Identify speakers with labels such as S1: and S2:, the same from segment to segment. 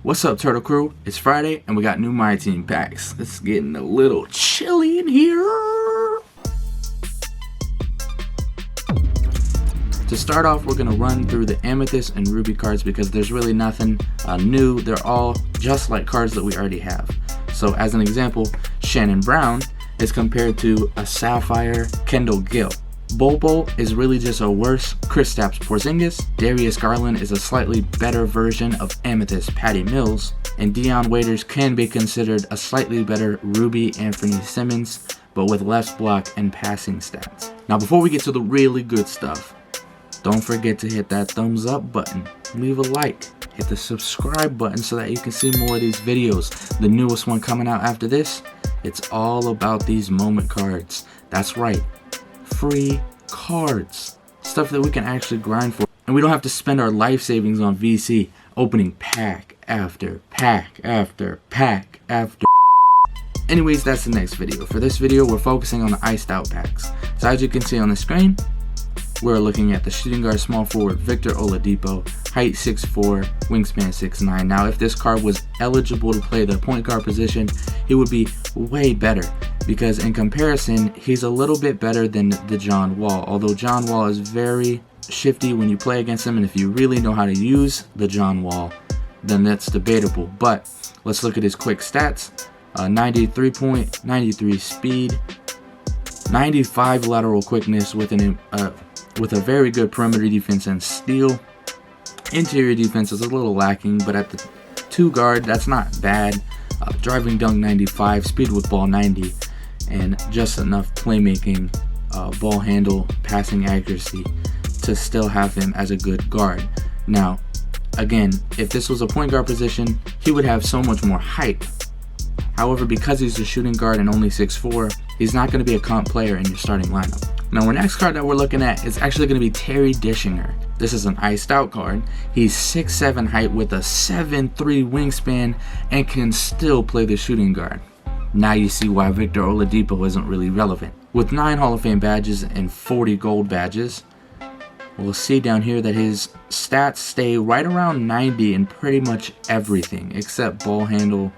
S1: What's up, Turtle Crew? It's Friday and we got new My Team packs. It's getting a little chilly in here. To start off, we're going to run through the Amethyst and Ruby cards because there's really nothing new. They're all just like cards that we already have. So as an example, Shannon Brown is compared to a Sapphire Kendall Gill. Bol Bol is really just a worse Kristaps Porzingis. Darius Garland is a slightly better version of Amethyst Patty Mills. And Dion Waiters can be considered a slightly better Ruby Anthony Simmons, but with less block and passing stats. Now before we get to the really good stuff, don't forget to hit that thumbs up button, leave a like, hit the subscribe button so that you can see more of these videos. The newest one coming out after this, it's all about these moment cards. That's right. Free cards, stuff that we can actually grind for, and we don't have to spend our life savings on VC opening pack after pack after pack after. Anyways, that's the next video. For this video, we're focusing on the iced out packs. So as you can see on the screen, we're looking at the shooting guard small forward Victor Oladipo, height 6'4", wingspan 6'9". Now if this card was eligible to play the point guard position, he would be way better, because in comparison, he's a little bit better than the John Wall, although John Wall is very shifty when you play against him, and if you really know how to use the John Wall, then that's debatable. But let's look at his quick stats. 93 point, 93 speed, 95 lateral quickness with a very good perimeter defense and steal. Interior defense is a little lacking, but at the 2 guard, that's not bad. Driving dunk 95, speed with ball 90, and just enough playmaking, ball handle, passing accuracy to still have him as a good guard. Now, again, if this was a point guard position, he would have so much more height. However, because he's a shooting guard and only 6'4", he's not going to be a comp player in your starting lineup. Now, our next card that we're looking at is actually going to be Terry Dischinger. This is an iced out card. He's 6'7" height with a 7'3" wingspan and can still play the shooting guard. Now you see why Victor Oladipo isn't really relevant. With 9 Hall of Fame badges and 40 gold badges, we'll see down here that his stats stay right around 90 in pretty much everything except ball handle,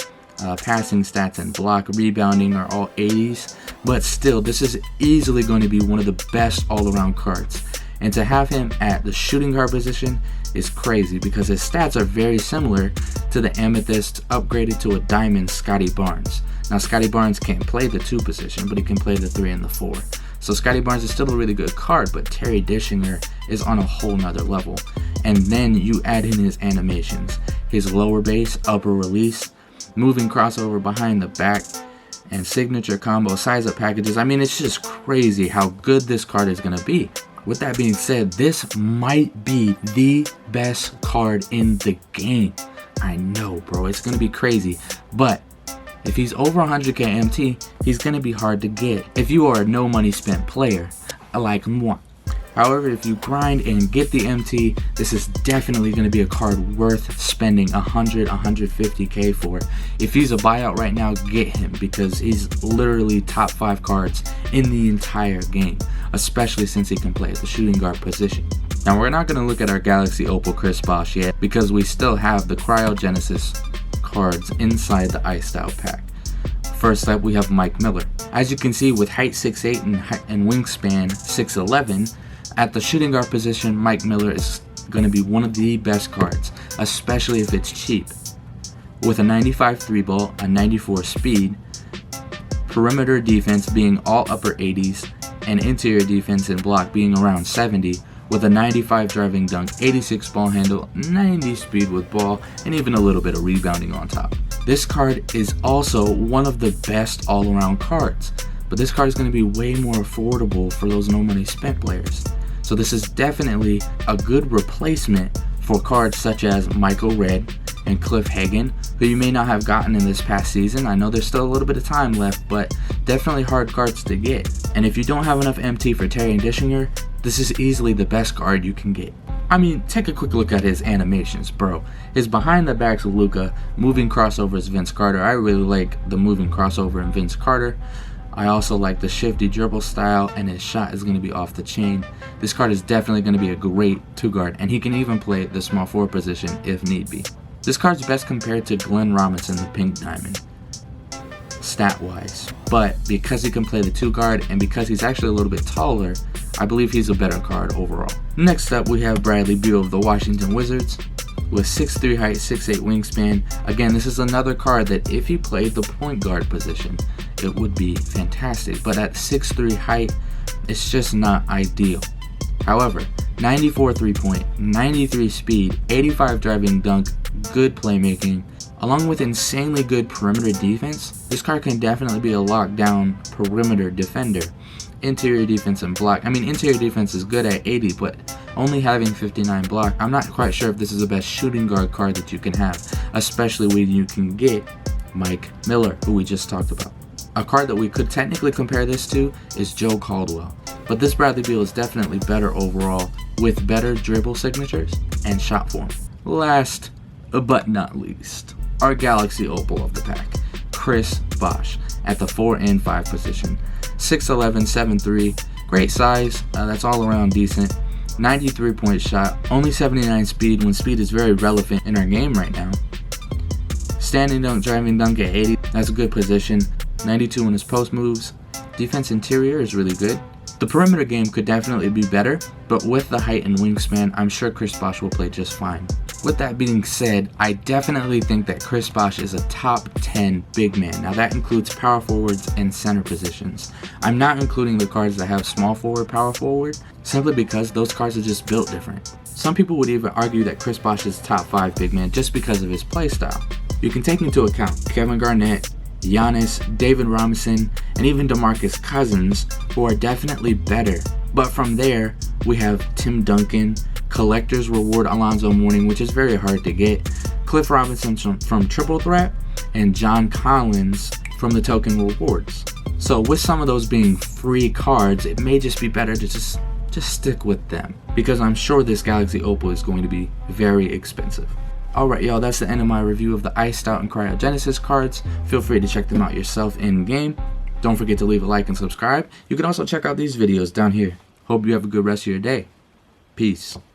S1: passing stats, and block. Rebounding are all 80s, but still, this is easily going to be one of the best all-around cards. And to have him at the shooting guard position is crazy because his stats are very similar to the Amethyst upgraded to a Diamond Scottie Barnes. Now, Scottie Barnes can't play the 2 position, but he can play the 3 and the 4. So Scottie Barnes is still a really good card, but Terry Dischinger is on a whole nother level. And then you add in his animations, his lower base, upper release, moving crossover behind the back, and signature combo size up packages. I mean, it's just crazy how good this card is going to be. With that being said, this might be the best card in the game. I know, bro, it's going to be crazy, but if he's over 100k MT, he's going to be hard to get if you are a no money spent player like moi. However, if you grind and get the MT, this is definitely going to be a card worth spending 150k for. If he's a buyout right now, get him because he's literally top 5 cards in the entire game, especially since he can play at the shooting guard position. Now, we're not going to look at our Galaxy Opal Chris Bosh yet because we still have the Cryogenesis cards inside the iced out pack. First up, we have Mike Miller. As you can see, with height 6'8" and wingspan 6'11", at the shooting guard position, Mike Miller is going to be one of the best cards, especially if it's cheap. With a 95 3-ball, a 94 speed, perimeter defense being all upper 80s, and interior defense and block being around 70, with a 95 driving dunk, 86 ball handle, 90 speed with ball, and even a little bit of rebounding on top. This card is also one of the best all-around cards, but this card is going to be way more affordable for those no money spent players. So this is definitely a good replacement for cards such as Michael Redd and Cliff Hagan, who you may not have gotten in this past season. I know there's still a little bit of time left, but definitely hard cards to get. And if you don't have enough MT for Terry Dischinger, this is easily the best card you can get. I mean, take a quick look at his animations, bro. His behind the backs of Luka, moving crossovers Vince Carter. I really like the moving crossover in Vince Carter. I also like the shifty dribble style, and his shot is going to be off the chain. This card is definitely going to be a great 2 guard, and he can even play the small forward position if need be. This card's best compared to Glenn Robinson, the Pink Diamond, stat-wise. But because he can play the 2-guard and because he's actually a little bit taller, I believe he's a better card overall. Next up, we have Bradley Beal of the Washington Wizards with 6'3" height, 6'8" wingspan. Again, this is another card that if he played the point guard position, it would be fantastic. But at 6'3" height, it's just not ideal. However, 94 3-point, 93 speed, 85 driving dunk, good playmaking, along with insanely good perimeter defense, this card can definitely be a lockdown perimeter defender. Interior defense and block. Interior defense is good at 80, but only having 59 block, I'm not quite sure if this is the best shooting guard card that you can have, especially when you can get Mike Miller, who we just talked about. A card that we could technically compare this to is Joe Caldwell, but this Bradley Beal is definitely better overall with better dribble signatures and shot form. Last but not least, our Galaxy Opal of the pack, Chris Bosh at the 4 and 5 position. 6'11", 7'3", great size, that's all around decent. 93-point shot, only 79 speed when speed is very relevant in our game right now. Standing dunk, driving dunk at 80, that's a good position. 92 in his post moves. Defense interior is really good. The perimeter game could definitely be better, but with the height and wingspan, I'm sure Chris Bosh will play just fine. With that being said, I definitely think that Chris Bosh is a top 10 big man. Now that includes power forwards and center positions. I'm not including the cards that have small forward, power forward, simply because those cards are just built different. Some people would even argue that Chris Bosh is top 5 big man just because of his play style. You can take into account Kevin Garnett, Giannis, David Robinson, and even DeMarcus Cousins, who are definitely better. But from there, we have Tim Duncan, Collector's Reward Alonzo Mourning, which is very hard to get, Cliff Robinson from Triple Threat, and John Collins from the Token Rewards. So with some of those being free cards, it may just be better to just stick with them, because I'm sure this Galaxy Opal is going to be very expensive. Alright y'all, that's the end of my review of the Iced Out and Cryogenesis cards. Feel free to check them out yourself in game. Don't forget to leave a like and subscribe. You can also check out these videos down here. Hope you have a good rest of your day. Peace.